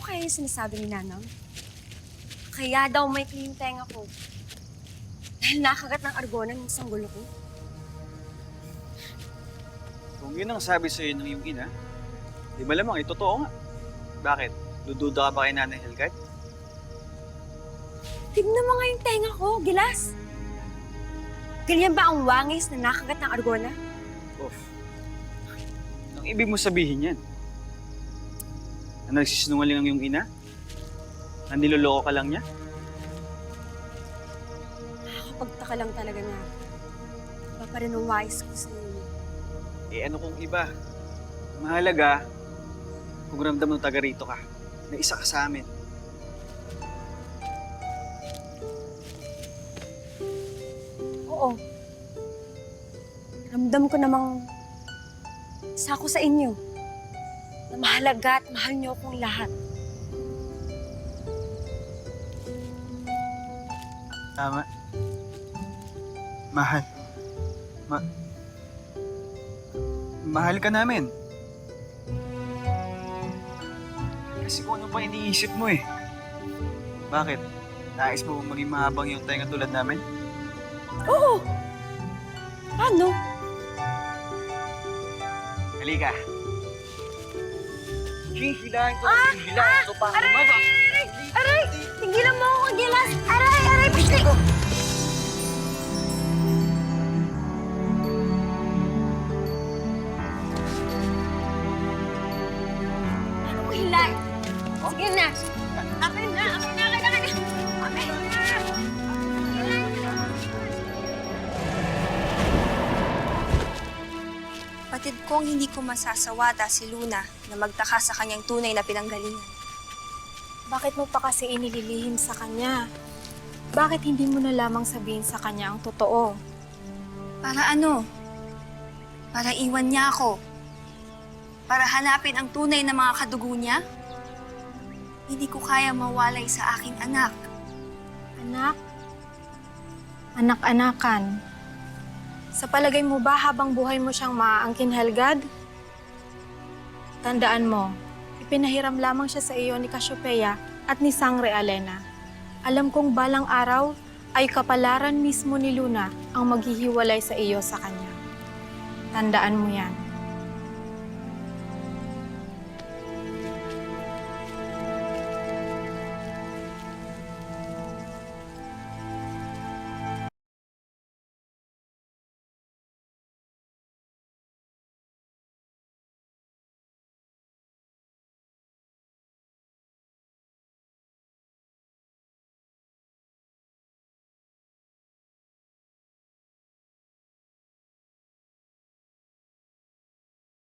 kaya yung sinasabi ni Nanang? Kaya daw may clean tenga ko. Dahil nakagat ng argona ng sanggol ko. Kung yun ang sabi sa'yo ng iyong ina, di malamang totoo nga. Bakit? Dududa ka ba kay Nanay Helgard? Tignan mo nga yung tenga ko, Gilas. Ganyan ba ang wangis na nakagat ng argona? Of. Anong ibig mo sabihin yan? Na nagsisinungaling ang iyong ina? Na niloloko ka lang niya? Nakakapagtaka lang talaga na iba pa rin ang wais ko sa inyo. Eh ano kung iba? Mahalaga kung ramdam ng taga rito ka, na isa ka sa amin. Oo. Ramdam ko namang isa ako sa inyo. Na mahalaga at mahal niyo akong lahat. Tama. Mahal. Mahal ka namin. Kasi kung ano pa iniisip mo eh. Bakit? Nais mo bang maging mahabang yung tenga tulad namin? Oo! Paano? Halika. Hihilahin ko ang hihilahin ito pa. Aray! Tigilan mo ako, Gilas! Aray! Aray! Pasti! Ano mo hilay? Sige na! Akin na! Akin na! Akin na! Akin na! Patid kong hindi ko masasawata si Luna na magtaka sa kanyang tunay na pinanggalingan. Bakit mo pa kasi inililihim sa kanya? Bakit hindi mo na lamang sabihin sa kanya ang totoo? Para ano? Para iwan niya ako? Para hanapin ang tunay na mga kadugo niya? Hindi ko kaya mawalay sa aking anak. Anak? Anak-anakan. Sa palagay mo ba habang buhay mo siyang maaangkin, Helgad? Tandaan mo, ipinahiram lamang siya sa iyo ni Cassiopeia at ni Sangre Alena. Alam kong balang araw ay kapalaran mismo ni Luna ang maghihiwalay sa iyo sa kanya. Tandaan mo yan.